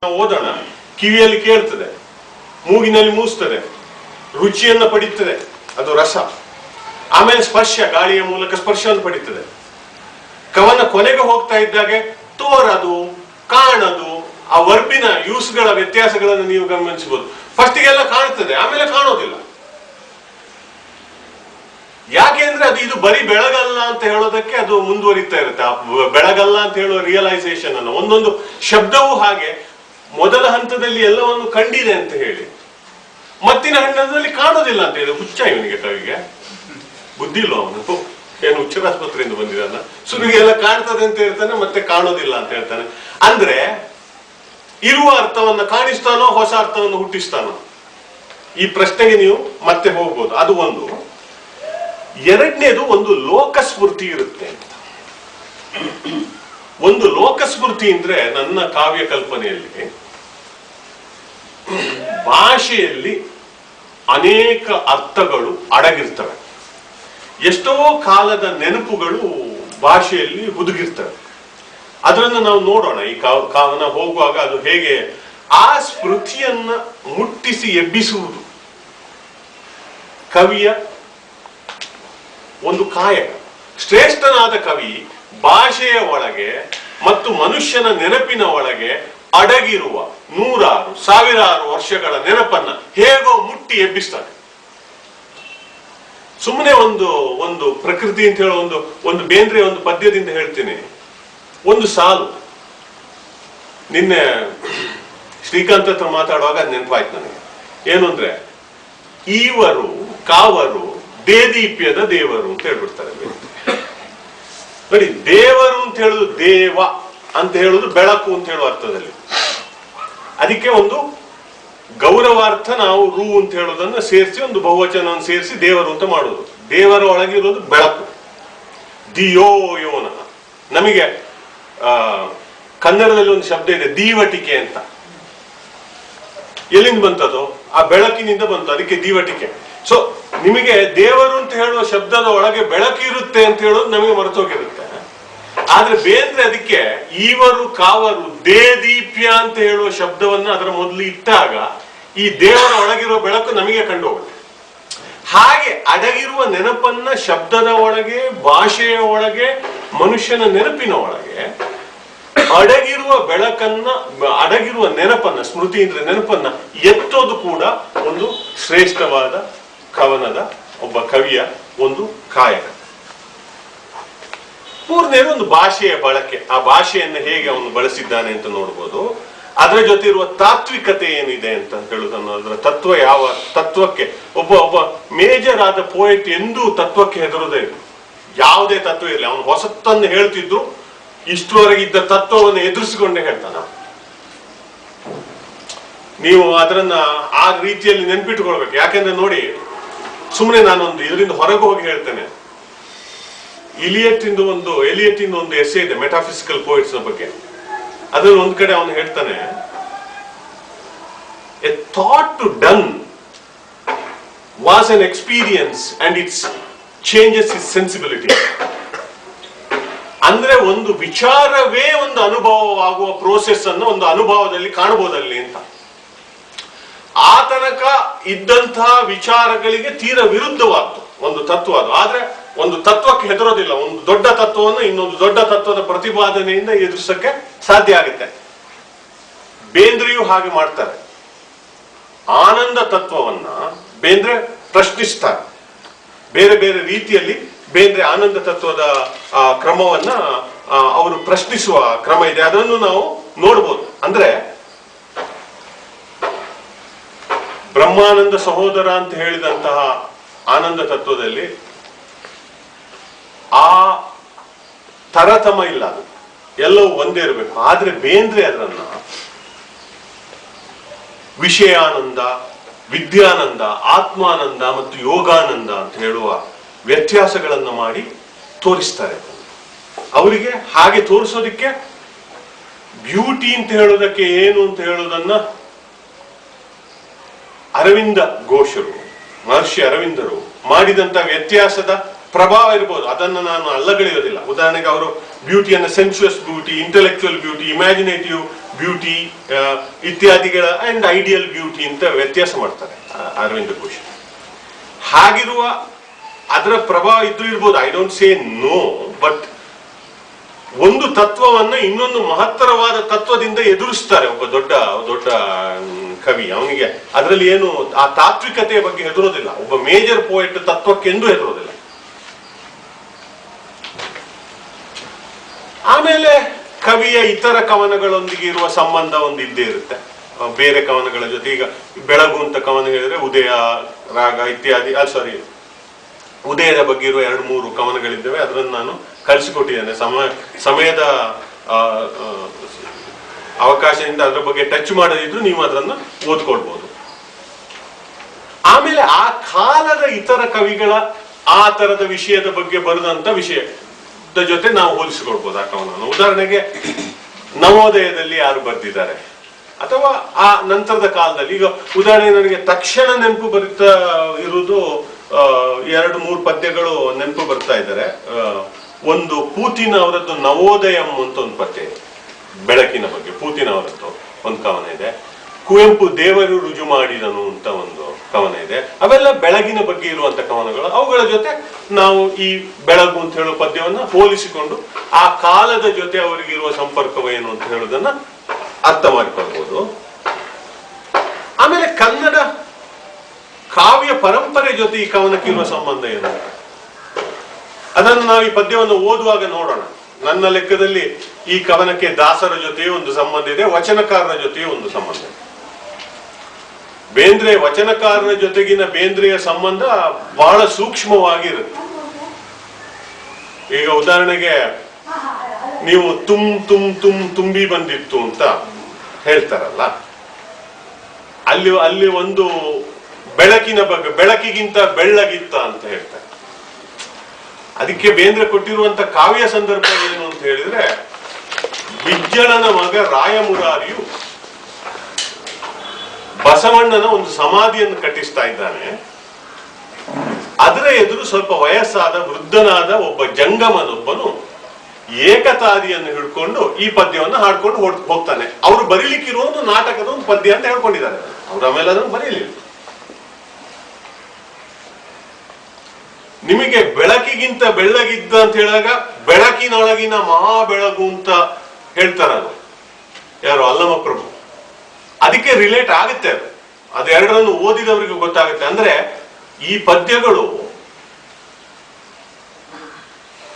ಓದೋಣ. ಕಿವಿಯಲ್ಲಿ ಕೇಳ್ತದೆ, ಮೂಗಿನಲ್ಲಿ ಮೂಸ್ತದೆ, ರುಚಿಯನ್ನ ಪಡಿತದೆ, ಅದು ರಸ. ಆಮೇಲೆ ಸ್ಪರ್ಶ, ಗಾಳಿಯ ಮೂಲಕ ಸ್ಪರ್ಶವನ್ನು ಪಡಿತದೆ. ಕವನ ಕೊನೆಗೆ ಹೋಗ್ತಾ ಇದ್ದಾಗೆ ತೋರದು, ಕಾಣದು, ಆ ವರ್ಬಿನ ಯೂಸ್ಗಳ ವ್ಯತ್ಯಾಸಗಳನ್ನು ನೀವು ಗಮನಿಸಬಹುದು. ಫಸ್ಟಿಗೆಲ್ಲ ಕಾಣ್ತದೆ, ಆಮೇಲೆ ಕಾಣೋದಿಲ್ಲ. ಯಾಕೆಂದ್ರೆ ಇದು ಬರೀ ಬೆಳಗಲ್ಲ ಅಂತ ಹೇಳೋದಕ್ಕೆ ಅದು ಮುಂದುವರಿತಾ ಇರುತ್ತೆ. ಆ ಬೆಳಗಲ್ಲ ಅಂತ ಹೇಳುವ ರಿಯಲೈಸೇಷನ್ ಅನ್ನು ಒಂದೊಂದು ಶಬ್ದವೂ ಹಾಗೆ ಮೊದಲ ಹಂತದಲ್ಲಿ ಎಲ್ಲವನ್ನು ಕಂಡಿದೆ ಅಂತ ಹೇಳಿ ಮತ್ತಿನ ಹಂತದಲ್ಲಿ ಕಾಣೋದಿಲ್ಲ ಅಂತ ಹೇಳಿ. ಹುಚ್ಚ ಇವನಿಗೆ, ಕವಿಗೆ ಬುದ್ಧಿ ಇಲ್ವ ಅವನು? ಏನು ಹುಚ್ಚರಾಸ್ಪತ್ರೆಯಿಂದ ಬಂದಿದ್ದಾನ? ಸುರುಗೆಲ್ಲ ಕಾಣ್ತದೆ ಅಂತ ಹೇಳ್ತಾನೆ, ಮತ್ತೆ ಕಾಣೋದಿಲ್ಲ ಅಂತ ಹೇಳ್ತಾನೆ. ಅಂದ್ರೆ ಇರುವ ಅರ್ಥವನ್ನ ಕಾಣಿಸ್ತಾನೋ ಹೊಸ ಅರ್ಥವನ್ನು ಹುಟ್ಟಿಸ್ತಾನೋ? ಈ ಪ್ರಶ್ನೆಗೆ ನೀವು ಮತ್ತೆ ಹೋಗ್ಬೋದು. ಅದು ಒಂದು. ಎರಡನೇದು, ಒಂದು ಲೋಕಸ್ಫೂರ್ತಿ ಇರುತ್ತೆ ಅಂತ. ಒಂದು ಲೋಕಸ್ಫೂರ್ತಿ ಅಂದ್ರೆ ನನ್ನ ಕಾವ್ಯ ಕಲ್ಪನೆಯಲ್ಲಿ ಭಾಷೆಯಲ್ಲಿ ಅನೇಕ ಅರ್ಥಗಳು ಅಡಗಿರ್ತವೆ. ಎಷ್ಟೋ ಕಾಲದ ನೆನಪುಗಳು ಭಾಷೆಯಲ್ಲಿ ಹುದುಗಿರ್ತವೆ. ಅದನ್ನು ನಾವು ನೋಡೋಣ. ಈ ಕಾವನ ಹೋಗುವಾಗ ಅದು ಹೇಗೆ ಆ ಸ್ಮೃತಿಯನ್ನ ಮುಟ್ಟಿಸಿ ಎಬ್ಬಿಸುವುದು ಕವಿಯ ಒಂದು ಕಾಯಕ. ಶ್ರೇಷ್ಠನಾದ ಕವಿ ಭಾಷೆಯ ಒಳಗೆ ಮತ್ತು ಮನುಷ್ಯನ ನೆನಪಿನ ಒಳಗೆ ಅಡಗಿರುವ ನೂರಾರು ಸಾವಿರಾರು ವರ್ಷಗಳ ನೆನಪನ್ನ ಹೇಗೋ ಮುಟ್ಟಿ ಎಬ್ಬಿಸ್ತಾನೆ. ಸುಮ್ಮನೆ ಒಂದು ಪ್ರಕೃತಿ ಅಂತ ಹೇಳೋ ಒಂದು ಬೇಂದ್ರೆ ಒಂದು ಪದ್ಯದಿಂದ ಹೇಳ್ತೀನಿ. ಒಂದು ಸಾಲು ನಿನ್ನೆ ಶ್ರೀಕಾಂತ್ ಹತ್ರ ಮಾತಾಡುವಾಗ ಅದು ನೆನಪಾಯ್ತು ನನಗೆ. ಏನು ಅಂದ್ರೆ, ಈವರು ಕಾವರು ದೇದೀಪ್ಯದ ದೇವರು ಅಂತ ಹೇಳ್ಬಿಡ್ತಾರೆ. ನೋಡಿ, ದೇವರು ಅಂತ ಹೇಳುದು ದೇವ ಅಂತ ಹೇಳುದು ಬೆಳಕು ಅಂತ ಹೇಳುವ ಅರ್ಥದಲ್ಲಿ. ಅದಕ್ಕೆ ಒಂದು ಗೌರವಾರ್ಥ ನಾವು ರು ಅಂತ ಹೇಳೋದನ್ನ ಸೇರಿಸಿ ಒಂದು ಬಹುವಚನವನ್ನು ಸೇರಿಸಿ ದೇವರು ಅಂತ ಮಾಡುವುದು. ದೇವರ ಒಳಗಿರೋದು ಬೆಳಕು. ದಿಯೋ ಯೋನ. ನಮಗೆ ಕನ್ನಡದಲ್ಲಿ ಒಂದು ಶಬ್ದ ಇದೆ, ದೀವಟಿಕೆ ಅಂತ. ಎಲ್ಲಿಂದ ಬಂತದು? ಆ ಬೆಳಕಿನಿಂದ ಬಂತು, ಅದಕ್ಕೆ ದೀವಟಿಕೆ. ಸೊ ನಿಮಗೆ ದೇವರು ಅಂತ ಹೇಳುವ ಶಬ್ದದ ಒಳಗೆ ಬೆಳಕಿರುತ್ತೆ ಅಂತ ಹೇಳೋದು ನಮಗೆ ಮರೆತೋಗಿರುತ್ತೆ. ಆದ್ರೆ ಬೇಂದ್ರೆ ಅದಕ್ಕೆ ಈವರು ಕಾವರು ದೇದೀಪ್ಯ ಅಂತ ಹೇಳುವ ಶಬ್ದವನ್ನ ಅದರ ಮೊದಲು ಇಟ್ಟಾಗ ಈ ದೇವರ ಒಳಗಿರುವ ಬೆಳಕು ನಮಗೆ ಕಂಡು ಹೋಗುತ್ತೆ. ಹಾಗೆ ಅಡಗಿರುವ ನೆನಪನ್ನ ಶಬ್ದದ ಒಳಗೆ, ಭಾಷೆಯ ಒಳಗೆ, ಮನುಷ್ಯನ ನೆನಪಿನ ಒಳಗೆ ಅಡಗಿರುವ ಬೆಳಕನ್ನ, ಅಡಗಿರುವ ನೆನಪನ್ನ, ಸ್ಮೃತಿ ಅಂದ್ರೆ ನೆನಪನ್ನ ಎತ್ತೋದು ಕೂಡ ಒಂದು ಶ್ರೇಷ್ಠವಾದ ಕವನದ ಒಬ್ಬ ಕವಿಯ ಒಂದು ಕಾಯಕ. ಮೂರನೇದು ಒಂದು ಭಾಷೆಯ ಬಳಕೆ. ಆ ಭಾಷೆಯನ್ನು ಹೇಗೆ ಅವನು ಬಳಸಿದ್ದಾನೆ ಅಂತ ನೋಡ್ಬೋದು. ಅದರ ಜೊತೆ ಇರುವ ತಾತ್ವಿಕತೆ ಏನಿದೆ ಅಂತ ಹೇಳುದನ್ನು, ಅದರ ತತ್ವ, ಯಾವ ತತ್ವಕ್ಕೆ ಒಬ್ಬ ಮೇಜರ್ ಆದ ಪೋಯೆಟ್ ಎಂದೂ ತತ್ವಕ್ಕೆ ಹೆದರೋದೇ ಇಲ್ಲ. ಯಾವುದೇ ತತ್ವ ಇರಲಿ, ಅವನು ಹೊಸತನ್ನು ಹೇಳ್ತಿದ್ರು, ಇಷ್ಟುವರೆಗೆ ಇದ್ದ ತತ್ವವನ್ನು ಎದುರಿಸಿಕೊಂಡೇ ಹೇಳ್ತಾನ. ನೀವು ಅದನ್ನ ಆ ರೀತಿಯಲ್ಲಿ ನೆನ್ಪಿಟ್ಟುಕೊಳ್ಬೇಕು. ಯಾಕೆಂದ್ರೆ ನೋಡಿ, ಸುಮ್ಮನೆ ನಾನೊಂದು ಇದರಿಂದ ಹೊರಗೆ ಹೋಗಿ ಹೇಳ್ತೇನೆ. ಎಲಿಯಟ್ ಇಂದ ಒಂದು ಎಸ್ಸೆ ಇದೆ, ಮೆಟಾಫಿಸಿಕಲ್ ಪೋಯಿಟ್ಸ್ ಬಗ್ಗೆ. ಅದ್ರಲ್ಲಿ ಒಂದ್ ಕಡೆ ಅವನು ಹೇಳ್ತಾನೆ, a thought to done was an experience and its changes is sensibility. ಅಂದ್ರೆ ಒಂದು ವಿಚಾರವೇ ಒಂದು ಅನುಭವವಾಗುವ ಪ್ರೋಸೆಸ್ ಅನ್ನು ಒಂದು ಅನುಭವದಲ್ಲಿ ಕಾಣಬಹುದಲ್ಲಿ ಅಂತ. ಆ ತನಕ ಇದ್ದಂತಹ ವಿಚಾರಗಳಿಗೆ ತೀರ ವಿರುದ್ಧವಾದ್ದು ಒಂದು ತತ್ವ ಅದು. ಆದ್ರೆ ಒಂದು ತತ್ವಕ್ಕೆ ಹೆದರೋದಿಲ್ಲ. ಒಂದು ದೊಡ್ಡ ತತ್ವವನ್ನು ಇನ್ನೊಂದು ದೊಡ್ಡ ತತ್ವದ ಪ್ರತಿಪಾದನೆಯಿಂದ ಎದುರಿಸಕ್ಕೆ ಸಾಧ್ಯ ಆಗುತ್ತೆ. ಬೇಂದ್ರೆಯೂ ಹಾಗೆ ಮಾಡ್ತಾರೆ. ಆನಂದ ತತ್ವವನ್ನ ಬೇಂದ್ರೆ ಪ್ರಶ್ನಿಸ್ತಾರೆ. ಬೇರೆ ಬೇರೆ ರೀತಿಯಲ್ಲಿ ಬೇಂದ್ರೆ ಆನಂದ ತತ್ವದ ಕ್ರಮವನ್ನ ಅವರು ಪ್ರಶ್ನಿಸುವ ಕ್ರಮ ಇದೆ. ಅದನ್ನು ನಾವು ನೋಡ್ಬೋದು. ಅಂದ್ರೆ ಬ್ರಹ್ಮಾನಂದ ಸಹೋದರ ಅಂತ ಹೇಳಿದಂತಹ ಆನಂದ ತತ್ವದಲ್ಲಿ ಆ ತರತಮ ಇಲ್ಲ, ಅದು ಎಲ್ಲವೂ ಒಂದೇ ಇರಬೇಕು. ಆದ್ರೆ ಬೇಂದ್ರೆ ಅದನ್ನ ವಿಷಯಾನಂದ, ವಿದ್ಯಾನಂದ, ಆತ್ಮಾನಂದ ಮತ್ತು ಯೋಗಾನಂದ ಅಂತ ಹೇಳುವ ವ್ಯತ್ಯಾಸಗಳನ್ನು ಮಾಡಿ ತೋರಿಸ್ತಾರೆ. ಅವರಿಗೆ ಹಾಗೆ ತೋರಿಸೋದಿಕ್ಕೆ ಬ್ಯೂಟಿ ಅಂತ ಹೇಳೋದಕ್ಕೆ ಏನು ಅಂತ ಹೇಳೋದನ್ನ ಅರವಿಂದ ಘೋಷರು, ಮಹರ್ಷಿ ಅರವಿಂದರು ಮಾಡಿದಂತ ವ್ಯತ್ಯಾಸದ ಪ್ರಭಾವ ಇರಬಹುದು. ಅದನ್ನು ನಾನು ಅಲ್ಲಗಳೆಯೋದಿಲ್ಲ. ಉದಾಹರಣೆಗೆ ಅವರು ಬ್ಯೂಟಿಯನ್ನು sensuous beauty, intellectual beauty, imaginative beauty ಇತ್ಯಾದಿಗಳ ಅಂಡ್ ಐಡಿಯಲ್ ಬ್ಯೂಟಿ ಅಂತ ವ್ಯತ್ಯಾಸ ಮಾಡ್ತಾರೆ ಅರವಿಂದ ಘೋಷ್. ಹಾಗಿರುವ ಅದರ ಪ್ರಭಾವ ಇದ್ರೂ ಇರ್ಬೋದು, I don't say no, but ಒಂದು ತತ್ವವನ್ನ ಇನ್ನೊಂದು ಮಹತ್ತರವಾದ ತತ್ವದಿಂದ ಎದುರಿಸ್ತಾರೆ ಒಬ್ಬ ದೊಡ್ಡ ದೊಡ್ಡ ಕವಿ. ಅವನಿಗೆ ಅದರಲ್ಲಿ ಏನು ಆ ತಾತ್ವಿಕತೆಯ ಬಗ್ಗೆ ಹೆದರೋದಿಲ್ಲ. ಒಬ್ಬ ಮೇಜರ್ ಪೋಯೆಟ್ ತತ್ವಕ್ಕೆಂದೂ ಹೆದರೋದಿಲ್ಲ. ಆಮೇಲೆ ಕವಿಯ ಇತರ ಕವನಗಳೊಂದಿಗೆ ಇರುವ ಸಂಬಂಧ ಒಂದು ಇದ್ದೇ ಇರುತ್ತೆ ಬೇರೆ ಕವನಗಳ ಜೊತೆ. ಈಗ ಬೆಳಗು ಅಂತ ಕವನ ಹೇಳಿದ್ರೆ ಉದಯ ರಾಗ ಇತ್ಯಾದಿ, ಉದಯದ ಬಗ್ಗೆ ಇರುವ 2-3 ಕವನಗಳಿದ್ದಾವೆ. ಅದನ್ನು ನಾನು ಕಳಿಸಿಕೊಟ್ಟಿದ್ದೇನೆ. ಸಮಯದ ಅವಕಾಶದಿಂದ ಅದರ ಬಗ್ಗೆ ಟಚ್ ಮಾಡದಿದ್ರು ನೀವು ಅದನ್ನ ಓದ್ಕೊಳ್ಬಹುದು. ಆಮೇಲೆ ಆ ಕಾಲದ ಇತರ ಕವಿಗಳ ಆ ತರದ ವಿಷಯದ ಬಗ್ಗೆ ಬರೆದಂತ ವಿಷಯದ ಜೊತೆ ನಾವು ಹೋಲಿಸಿಕೊಳ್ಬಹುದು ಆ ಕವನವನ್ನು. ಉದಾಹರಣೆಗೆ ನವೋದಯದಲ್ಲಿ ಯಾರು ಬರೆದಿದ್ದಾರೆ ಅಥವಾ ಆ ನಂತರದ ಕಾಲದಲ್ಲಿ. ಈಗ ಉದಾಹರಣೆಗೆ ನನಗೆ ತಕ್ಷಣ ನೆನಪು ಬರುತ್ತಾ ಇರುವುದು 2-3 ಪದ್ಯಗಳು ನೆನಪು ಬರ್ತಾ ಇದ್ದಾರೆ. ಒಂದು ಪೂತಿನ ಅವರದ್ದು ನವೋದಯಂ ಅಂತ ಒಂದು ಪದ್ಯ ಇದೆ, ಬೆಳಕಿನ ಬಗ್ಗೆ. ಪೂತಿನ ಅವರದ್ದು ಒಂದು ಕವನ ಇದೆ. ಕುವೆಂಪು ದೇವರು ರುಜು ಮಾಡಿದನು ಅಂತ ಒಂದು ಕವನ ಇದೆ. ಅವೆಲ್ಲ ಬೆಳಗಿನ ಬಗ್ಗೆ ಇರುವಂತ ಕವನಗಳು. ಅವುಗಳ ಜೊತೆ ನಾವು ಈ ಬೆಳಗು ಅಂತ ಹೇಳೋ ಪದ್ಯವನ್ನ ಹೋಲಿಸಿಕೊಂಡು ಆ ಕಾಲದ ಜೊತೆ ಅವರಿಗಿರುವ ಸಂಪರ್ಕವೇನು ಅಂತ ಹೇಳೋದನ್ನ ಅರ್ಥ ಮಾಡಿಕೊಳ್ಬಹುದು. ಆಮೇಲೆ ಕನ್ನಡ ಕಾವ್ಯ ಪರಂಪರೆ ಜೊತೆ ಈ ಕವನಕ್ಕಿರುವ ಸಂಬಂಧ ಏನು, ಅದನ್ನು ನಾವು ಈ ಪದ್ಯವನ್ನು ಓದುವಾಗ ನೋಡೋಣ. ನನ್ನ ಲೆಕ್ಕದಲ್ಲಿ ಈ ಕವನಕ್ಕೆ ದಾಸರ ಜೊತೆಯೂ ಒಂದು ಸಂಬಂಧ ಇದೆ, ವಚನಕಾರರ ಜೊತೆಯೂ ಒಂದು ಸಂಬಂಧ ಇದೆ. ಬೇಂದ್ರೆ ವಚನಕಾರರ ಜೊತೆಗಿನ ಬೇಂದ್ರೆಯ ಸಂಬಂಧ ಬಹಳ ಸೂಕ್ಷ್ಮವಾಗಿರುತ್ತೆ. ಈಗ ಉದಾಹರಣೆಗೆ ನೀವು ತುಂಬಿ ಬಂದಿತ್ತು ಅಂತ ಹೇಳ್ತಾರಲ್ಲ, ಅಲ್ಲಿ ಒಂದು ಬೆಳಕಿನ ಬಗ್ಗೆ, ಬೆಳಕಿಗಿಂತ ಬೆಳ್ಳಗಿತ್ತ ಅಂತ ಹೇಳ್ತಾರೆ. ಅದಕ್ಕೆ ಬೇಂದ್ರೆ ಕೊಟ್ಟಿರುವಂತ ಕಾವ್ಯ ಸಂದರ್ಭ ಏನು ಅಂತ ಹೇಳಿದ್ರೆ, ಬಿಜ್ಜಳನ ಮಗ ರಾಯಮುರಾರಿಯು ಬಸವಣ್ಣನ ಒಂದು ಸಮಾಧಿಯನ್ನು ಕಟ್ಟಿಸ್ತಾ ಇದ್ದಾನೆ. ಅದರ ಎದುರು ಸ್ವಲ್ಪ ವಯಸ್ಸಾದ ವೃದ್ಧನಾದ ಒಬ್ಬ ಜಂಗಮನೊಬ್ಬನು ಏಕತಾದಿಯನ್ನು ಹಿಡ್ಕೊಂಡು ಈ ಪದ್ಯವನ್ನು ಹಾಡ್ಕೊಂಡು ಹೋಗ್ತಾನೆ. ಅವರು ಬರೀಲಿಕ್ಕಿರುವ ಒಂದು ನಾಟಕದ ಒಂದು ಪದ್ಯ ಅಂತ ಹೇಳ್ಕೊಂಡಿದ್ದಾರೆ. ಅವ್ರು ಆಮೇಲೆ ಅದನ್ನು ಬರೀಲಿಲ್ಲ. ನಿಮಗೆ ಬೆಳಕಿಗಿಂತ ಬೆಳ್ಳಗಿದ್ದ ಅಂತ ಹೇಳಿದಾಗ ಬೆಳಕಿನೊಳಗಿನ ಮಹಾ ಬೆಳಗು ಅಂತ ಹೇಳ್ತಾರ. ಯಾರು ಅಲ್ಲಮ ಪ್ರಭು. ಅದಕ್ಕೆ ರಿಲೇಟ್ ಆಗುತ್ತೆ. ಅದೆರಡರನ್ನು ಓದಿದವರಿಗೆ ಗೊತ್ತಾಗುತ್ತೆ. ಅಂದ್ರೆ ಈ ಪದ್ಯಗಳು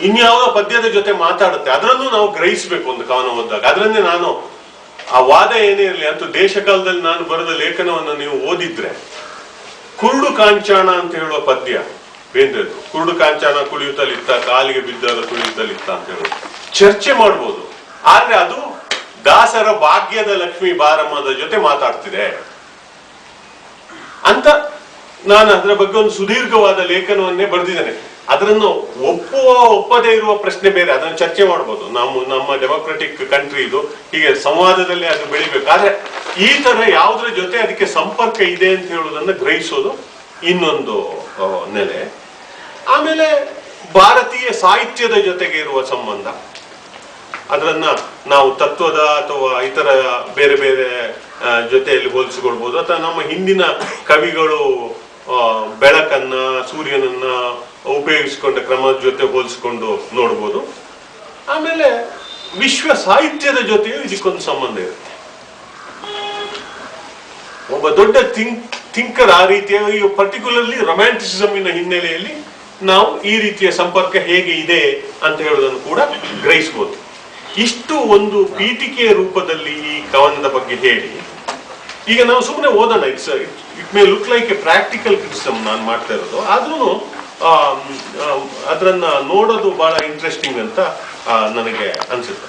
ಇನ್ಯಾವುದೋ ಪದ್ಯದ ಜೊತೆ ಮಾತಾಡುತ್ತೆ. ಅದರಲ್ಲೂ ನಾವು ಗ್ರಹಿಸಬೇಕು ಒಂದು ಕವನ ಓದಿದಾಗ. ಅದರನ್ನೇ ನಾನು ಆ ವಾದ ಏನೇ ಇರಲಿ ಅಂತೂ ದೇಶಕಾಲದಲ್ಲಿ ನಾನು ಬರೆದ ಲೇಖನವನ್ನು ನೀವು ಓದಿದ್ರೆ, ಕುರುಡು ಕಾಂಚಾಣ ಅಂತ ಹೇಳುವ ಪದ್ಯ ಬೇಂದ್ರೆದು. ಕುರುಡು ಕಾಂಚಾಣ ಕುಳಿಯುತ್ತಲಿತ್ತ, ಕಾಲಿಗೆ ಬಿದ್ದಾಗ ಕುಳಿಯುತ್ತಲಿತ್ತ ಅಂತ ಹೇಳೋದು ಚರ್ಚೆ ಮಾಡ್ಬೋದು. ಆದ್ರೆ ಅದು ದಾಸರ ಭಾಗ್ಯದ ಲಕ್ಷ್ಮೀ ಬಾರಮ್ಮದ ಜೊತೆ ಮಾತಾಡ್ತಿದೆ ಅಂತ ನಾನು ಅದರ ಬಗ್ಗೆ ಒಂದು ಸುದೀರ್ಘವಾದ ಲೇಖನವನ್ನೇ ಬರೆದಿದ್ದೇನೆ. ಅದನ್ನು ಒಪ್ಪದೇ ಇರುವ ಪ್ರಶ್ನೆ ಬೇರೆ, ಅದನ್ನು ಚರ್ಚೆ ಮಾಡ್ಬೋದು. ನಮ್ಮ ಡೆಮೊಕ್ರೆಟಿಕ್ ಕಂಟ್ರಿ ಇದು, ಹೀಗೆ ಸಂವಾದದಲ್ಲಿ ಅದು ಬೆಳಿಬೇಕು. ಆದ್ರೆ ಈ ತರ ಯಾವುದ್ರ ಜೊತೆ ಅದಕ್ಕೆ ಸಂಪರ್ಕ ಇದೆ ಅಂತ ಹೇಳುವುದನ್ನು ಗ್ರಹಿಸೋದು ಇನ್ನೊಂದು ನೆಲೆ. ಆಮೇಲೆ ಭಾರತೀಯ ಸಾಹಿತ್ಯದ ಜೊತೆಗೆ ಇರುವ ಸಂಬಂಧ, ಅದನ್ನ ನಾವು ತತ್ವದ ಅಥವಾ ಇತರ ಬೇರೆ ಬೇರೆ ಜೊತೆಯಲ್ಲಿ ಹೋಲಿಸಿಕೊಳ್ಬಹುದು. ಅಥವಾ ನಮ್ಮ ಹಿಂದಿನ ಕವಿಗಳು ಬೆಳಕನ್ನ, ಸೂರ್ಯನನ್ನ ಉಪಯೋಗಿಸಿಕೊಂಡ ಕ್ರಮದ ಜೊತೆ ಹೋಲಿಸಿಕೊಂಡು ನೋಡ್ಬೋದು. ಆಮೇಲೆ ವಿಶ್ವ ಸಾಹಿತ್ಯದ ಜೊತೆಯೂ ಇದಕ್ಕೊಂದು ಸಂಬಂಧ ಇರುತ್ತೆ. ಒಬ್ಬ ದೊಡ್ಡ ಥಿಂಕರ್ ಆ ರೀತಿಯ, ಪರ್ಟಿಕ್ಯುಲರ್ಲಿ ರೊಮ್ಯಾಂಟಿಸಿಸಮಿನ ಹಿನ್ನೆಲೆಯಲ್ಲಿ ನಾವು ಈ ರೀತಿಯ ಸಂಪರ್ಕ ಹೇಗೆ ಇದೆ ಅಂತ ಹೇಳೋದನ್ನು ಕೂಡ ಗ್ರಹಿಸಬಹುದು. ಇಷ್ಟು ಒಂದು ಪೀಠಿಕೆಯ ರೂಪದಲ್ಲಿ ಈ ಕವನದ ಬಗ್ಗೆ ಹೇಳಿ, ಈಗ ನಾವು ಸುಮ್ಮನೆ ಓದೋಣ. It may look like A practical criticism ನಾನು ಮಾಡ್ತಾ ಇರೋದು. ಆದ್ರೂ ಅದನ್ನ ನೋಡೋದು ಬಹಳ ಇಂಟ್ರೆಸ್ಟಿಂಗ್ ಅಂತ ನನಗೆ ಅನ್ಸುತ್ತೆ.